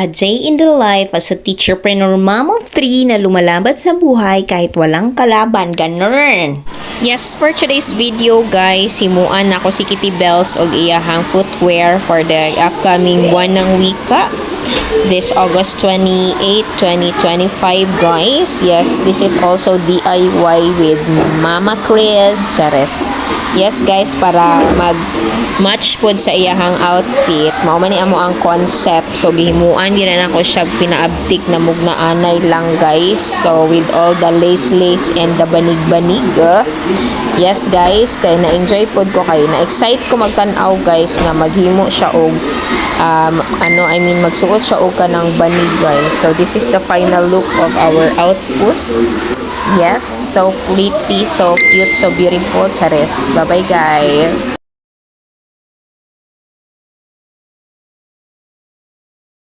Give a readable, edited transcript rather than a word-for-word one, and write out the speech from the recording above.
A day in the life as a teacherpreneur mom of 3 na lumalaban sa buhay kahit walang kalaban, ganun. Yes, for today's video guys, himuan ako si Kitty Bells og iyahang footwear for the upcoming buwan ng wika. This August 28, 2025 guys. Yes, this is also DIY with Mama Chris Chares. Yes guys, para mag-match po sa iyahang outfit. Mao man ni amo ang concept. So gihimuan gyud na ako siya pinaabtik na mugna anay lang guys. So with all the lace and the banig-banig. Yes guys, kay na-enjoy pod ko kay na-excite ko magtan-aw guys nga maghimo siya og magsuot siya og kanang banig guys. So this is the final look of our output. Yes, so pretty, so cute, so beautiful. Charis. Bye-bye guys.